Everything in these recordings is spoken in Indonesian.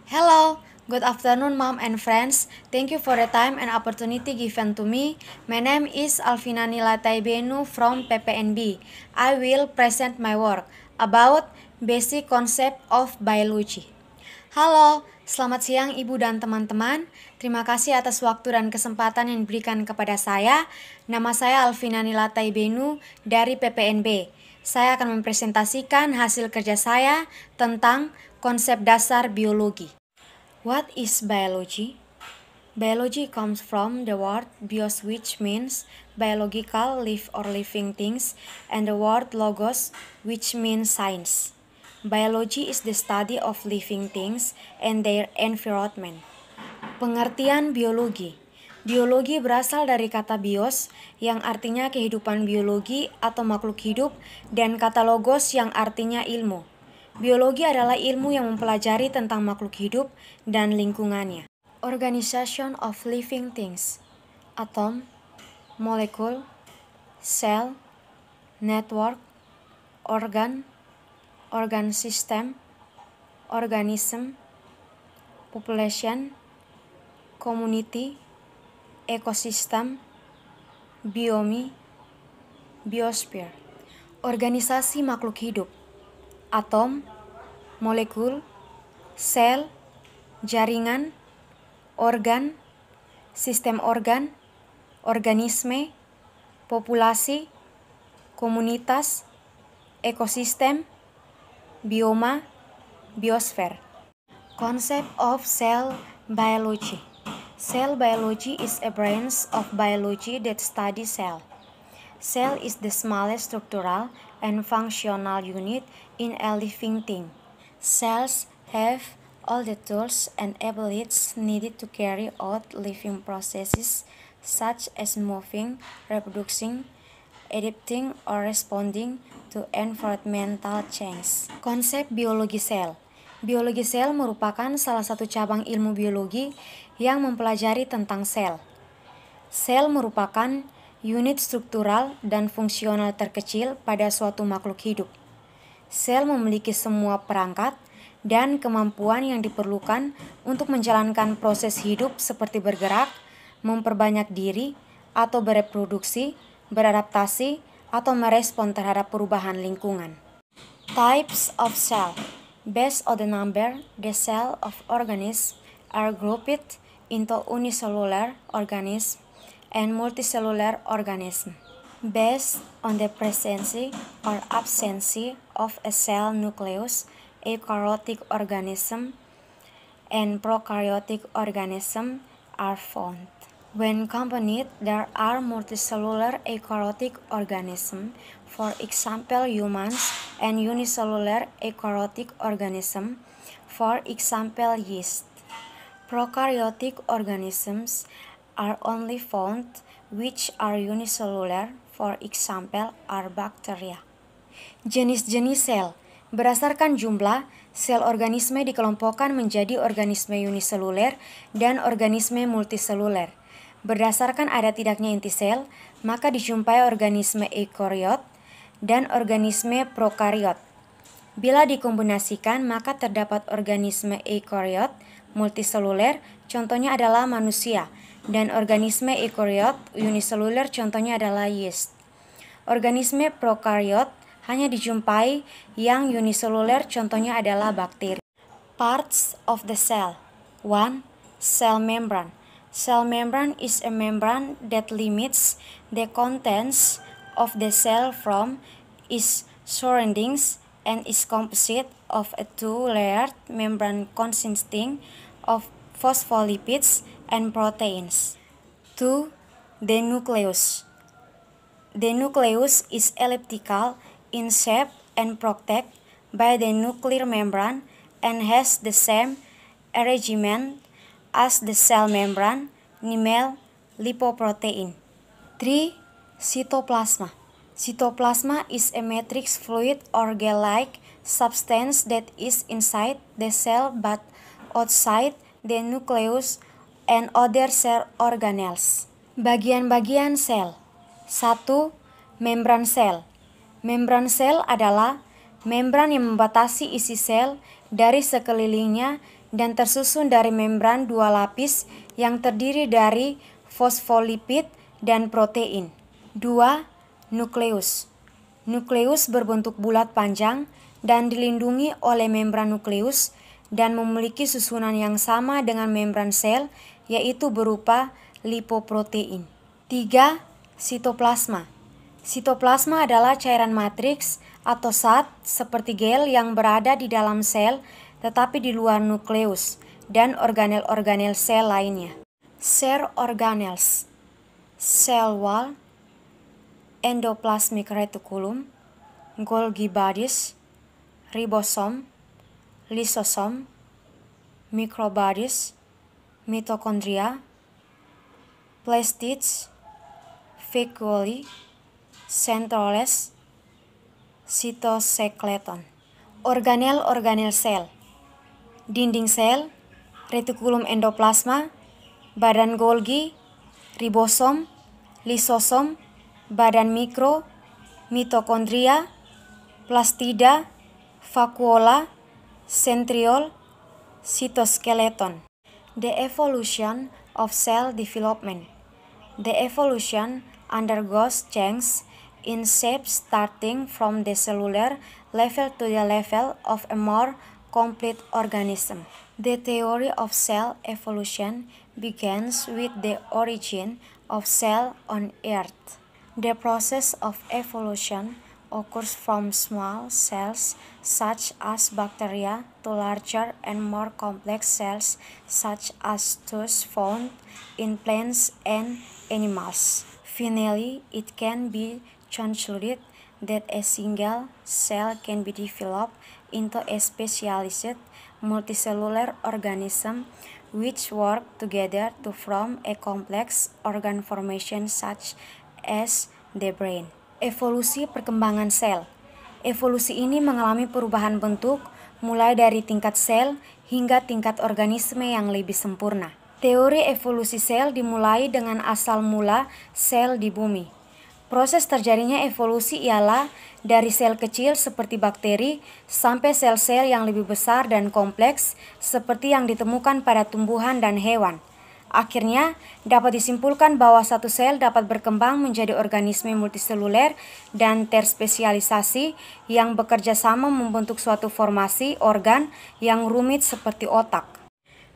Hello, good afternoon, mom and friends. Thank you for the time and opportunity given to me. My name is Alvina Nila Taibenu from PPNB. I will present my work about basic concept of biology. Halo, selamat siang ibu dan teman-teman. Terima kasih atas waktu dan kesempatan yang diberikan kepada saya. Nama saya Alvina Nila Taibenu dari PPNB. Saya akan mempresentasikan hasil kerja saya tentang konsep dasar biologi. What is biology? Biology comes from the word bios, which means biological, live or living things, and the word logos, which means science. Biology is the study of living things and their environment. Pengertian biologi. Biologi berasal dari kata bios yang artinya kehidupan biologi atau makhluk hidup dan kata logos yang artinya ilmu. Biologi adalah ilmu yang mempelajari tentang makhluk hidup dan lingkungannya. Organization of living things. Atom, molecule, cell, network, organ system, organism, population, community, ecosystem, biome, biosphere. Organisasi makhluk hidup. Atom, molekul, sel, jaringan, organ, sistem organ, organisme, populasi, komunitas, ekosistem, bioma, biosfer. Concept of cell biology. Cell biology is a branch of biology that studies cell. Cell is the smallest structural and functional unit in a living thing. Cells have all the tools and abilities needed to carry out living processes such as moving, reproducing, adapting, or responding to environmental change. Konsep biologi sel. Biologi sel merupakan salah satu cabang ilmu biologi yang mempelajari tentang sel. Sel merupakan unit struktural dan fungsional terkecil pada suatu makhluk hidup. Sel memiliki semua perangkat dan kemampuan yang diperlukan untuk menjalankan proses hidup seperti bergerak, memperbanyak diri, atau bereproduksi, beradaptasi, atau merespon terhadap perubahan lingkungan. Types of cell. Based on the number, the cell of organisms are grouped into unicellular organisms and multicellular organism. Based on the presence or absence of a cell nucleus, eukaryotic organism and prokaryotic organism are found. When combined, there are multicellular eukaryotic organisms, for example humans, and unicellular eukaryotic organisms, for example yeast. Prokaryotic organisms are only found which are unicellular, for example are bacteria. Jenis-jenis sel. Berdasarkan jumlah, sel organisme dikelompokkan menjadi organisme uniseluler dan organisme multiseluler. Berdasarkan ada tidaknya inti sel, maka dijumpai organisme eukariot dan organisme prokariot. Bila dikombinasikan, maka terdapat organisme eukariot multiseluler, contohnya adalah manusia, dan organisme eukariot uniseluler, contohnya adalah yeast. Organisme prokariot hanya dijumpai yang uniseluler, contohnya adalah bakteri. Parts of the cell. 1. Cell membrane. Cell membrane is a membrane that limits the contents of the cell from its surroundings and is composite of a two-layered membrane consisting of phospholipids and proteins. 2. The nucleus. The nucleus is elliptical in shape and protected by the nuclear membrane and has the same arrangement as the cell membrane, namely lipoprotein. 3. Cytoplasma. Cytoplasma is a matrix fluid or gel-like substance that is inside the cell but outside the nucleus and other cell organelles. Bagian-bagian sel. 1. Membran sel. Membran sel adalah membran yang membatasi isi sel dari sekelilingnya dan tersusun dari membran dua lapis yang terdiri dari fosfolipid dan protein. 2. Nukleus. Nukleus berbentuk bulat panjang dan dilindungi oleh membran nukleus dan memiliki susunan yang sama dengan membran sel, yaitu berupa lipoprotein. 3. Sitoplasma. Sitoplasma adalah cairan matriks atau zat seperti gel yang berada di dalam sel tetapi di luar nukleus dan organel-organel sel lainnya. Share organelles: cell wall, endoplasmic reticulum, Golgi bodies, ribosome, lysosome, microbodies, mitochondria, plastids, vacuoli, centroles, cytoskeleton. Organel-organel sel: dinding sel, retikulum endoplasma, badan Golgi, ribosom, lisosom, badan mikro, mitokondria, plastida, vakuola, centriole, cytoskeleton. The evolution of cell development. The evolution undergoes change in shape starting from the cellular level to the level of a more complete organism. The theory of cell evolution begins with the origin of cell on Earth. The process of evolution occurs from small cells such as bacteria to larger and more complex cells such as those found in plants and animals. Finally, it can be concluded that a single cell can be developed into a specialized multicellular organism which work together to form a complex organ formation such as the brain. Evolusi perkembangan sel. Evolusi ini mengalami perubahan bentuk mulai dari tingkat sel hingga tingkat organisme yang lebih sempurna. Teori evolusi sel dimulai dengan asal mula sel di bumi. Proses terjadinya evolusi ialah dari sel kecil seperti bakteri sampai sel-sel yang lebih besar dan kompleks seperti yang ditemukan pada tumbuhan dan hewan. Akhirnya, dapat disimpulkan bahwa satu sel dapat berkembang menjadi organisme multiseluler dan terspesialisasi yang bekerja sama membentuk suatu formasi organ yang rumit seperti otak.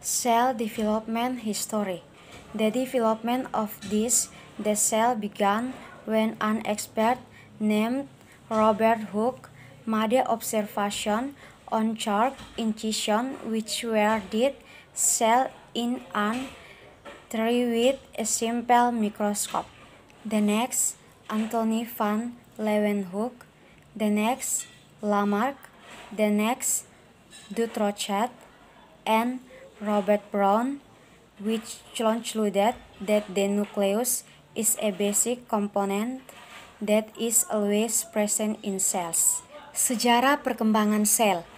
Cell development history. The development of the cell began when an expert named Robert Hooke made observation on sharp incisions which were dead cells in an tree with a simple microscope. The next, Anthony van Leeuwenhoek. The next, Lamarck. The next, Dutronchet and Robert Brown, which concluded that the nucleus is a basic component that is always present in cells. Sejarah perkembangan sel.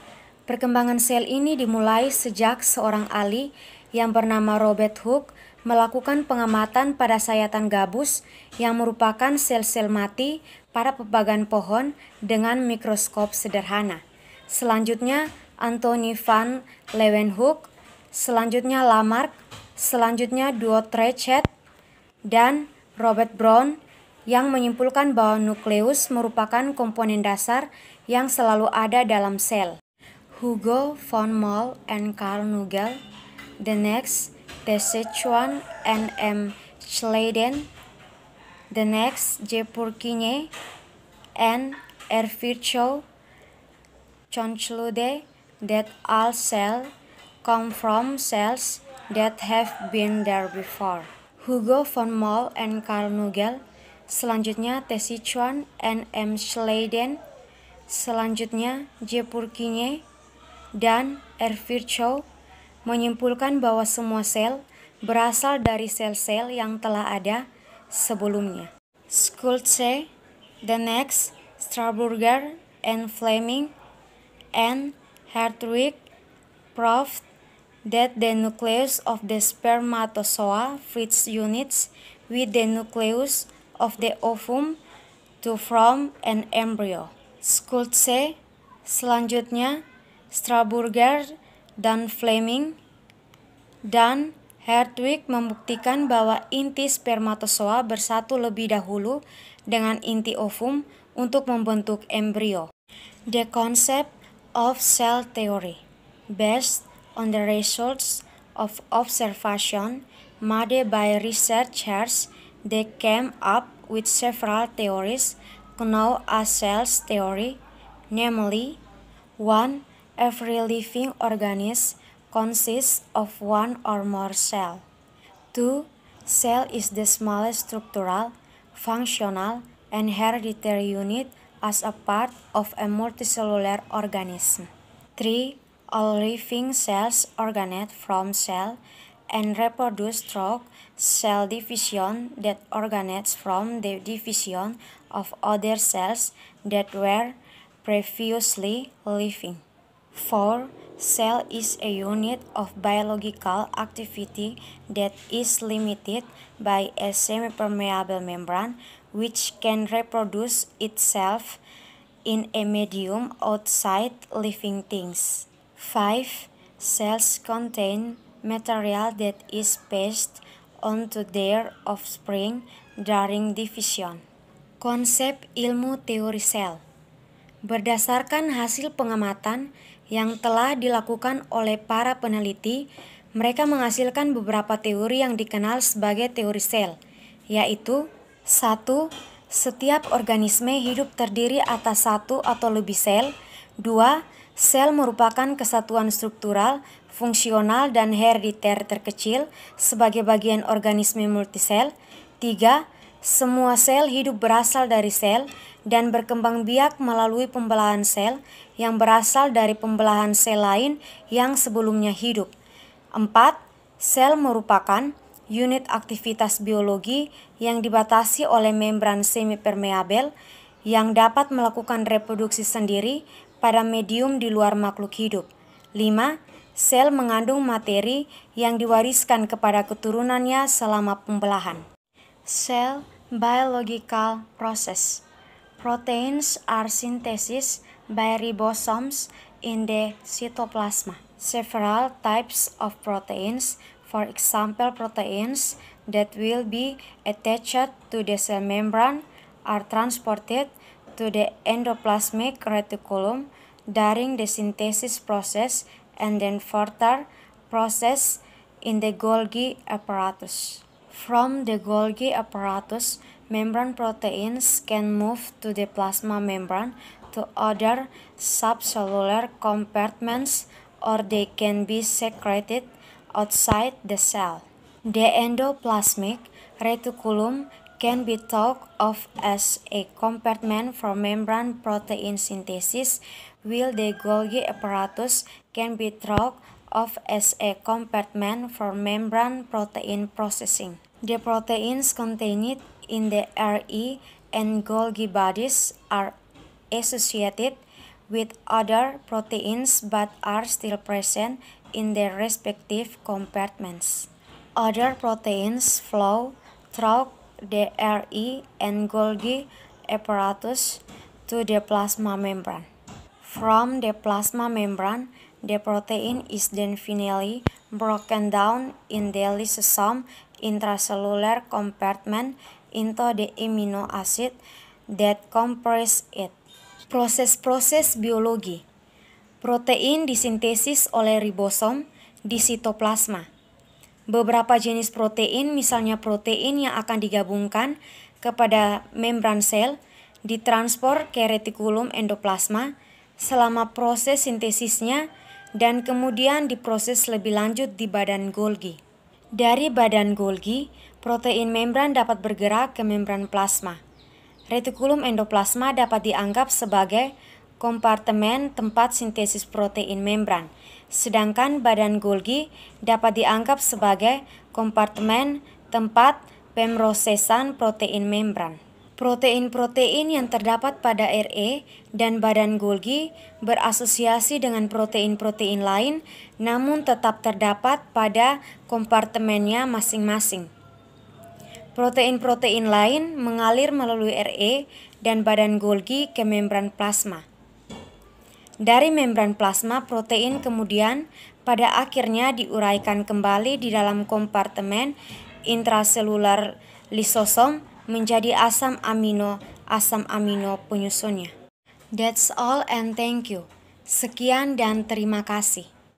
Perkembangan sel ini dimulai sejak seorang ahli yang bernama Robert Hooke melakukan pengamatan pada sayatan gabus yang merupakan sel-sel mati pada pebagan pohon dengan mikroskop sederhana. Selanjutnya Anthony van Leeuwenhoek, selanjutnya Lamarck, selanjutnya Dutronchet, dan Robert Brown yang menyimpulkan bahwa nukleus merupakan komponen dasar yang selalu ada dalam sel. Hugo von Moll and Carl Nagel. The next, Tessechuan and M. Schleiden. The next, J. Purkinje and R. Virchow concluded that all cells come from cells that have been there before. Hugo von Moll and Carl Nagel, selanjutnya Tessechuan and M. Schleiden, selanjutnya J. Purkinje dan R. Virchow menyimpulkan bahwa semua sel berasal dari sel-sel yang telah ada sebelumnya. Schulze, the next, Strasburger and Fleming and Hartwig proved that the nucleus of the spermatozoa fits units with the nucleus of the ovum to form an embryo. Schulze, selanjutnya Strasburger dan Fleming dan Hertwig membuktikan bahwa inti spermatozoa bersatu lebih dahulu dengan inti ovum untuk membentuk embrio. The concept of cell theory, based on the results of observation made by researchers, they came up with several theories known as cell theory, namely, 1. Every living organism consists of one or more cells. 2. Cell is the smallest structural, functional, and hereditary unit as a part of a multicellular organism. 3. All living cells originate from cell and reproduce through cell division that originates from the division of other cells that were previously living. 4. Cell is a unit of biological activity that is limited by a semi-permeable membrane which can reproduce itself in a medium outside living things. 5. Cells contain material that is passed onto their offspring during division. Konsep ilmu teori sel. Berdasarkan hasil pengamatan yang telah dilakukan oleh para peneliti, mereka menghasilkan beberapa teori yang dikenal sebagai teori sel, yaitu 1. Setiap organisme hidup terdiri atas satu atau lebih sel. 2. Sel merupakan kesatuan struktural, fungsional, dan herediter terkecil sebagai bagian organisme multisel. 3. Semua sel hidup berasal dari sel dan berkembang biak melalui pembelahan sel yang berasal dari pembelahan sel lain yang sebelumnya hidup. 4. Sel merupakan unit aktivitas biologi yang dibatasi oleh membran semi-permeabel yang dapat melakukan reproduksi sendiri pada medium di luar makhluk hidup. 5. Sel mengandung materi yang diwariskan kepada keturunannya selama pembelahan. Cell biological process. Proteins are synthesized by ribosomes in the cytoplasma. Several types of proteins, for example proteins that will be attached to the cell membrane, are transported to the endoplasmic reticulum during the synthesis process and then further processed in the Golgi apparatus. From the Golgi apparatus, membrane proteins can move to the plasma membrane to other subcellular compartments, or they can be secreted outside the cell. The endoplasmic reticulum can be thought of as a compartment for membrane protein synthesis, while the Golgi apparatus can be thought of as a compartment for membrane protein processing. The proteins contained in the RE and Golgi bodies are associated with other proteins but are still present in their respective compartments. Other proteins flow through the RE and Golgi apparatus to the plasma membrane. From the plasma membrane, the protein is then finally broken down in the lysosome intracellular compartment into the amino acid that comprise it. Proses-proses biologi. Protein disintesis oleh ribosom di sitoplasma. Beberapa jenis protein, misalnya protein yang akan digabungkan kepada membran sel, ditranspor ke retikulum endoplasma selama proses sintesisnya dan kemudian diproses lebih lanjut di badan Golgi. Dari badan Golgi, protein membran dapat bergerak ke membran plasma. Retikulum endoplasma dapat dianggap sebagai kompartemen tempat sintesis protein membran, sedangkan badan Golgi dapat dianggap sebagai kompartemen tempat pemrosesan protein membran. Protein-protein yang terdapat pada RE dan badan Golgi berasosiasi dengan protein-protein lain, namun tetap terdapat pada kompartemennya masing-masing. Protein-protein lain mengalir melalui RE dan badan Golgi ke membran plasma. Dari membran plasma, protein kemudian pada akhirnya diuraikan kembali di dalam kompartemen intraselular lisosom menjadi asam amino penyusunnya. That's all and thank you. Sekian dan terima kasih.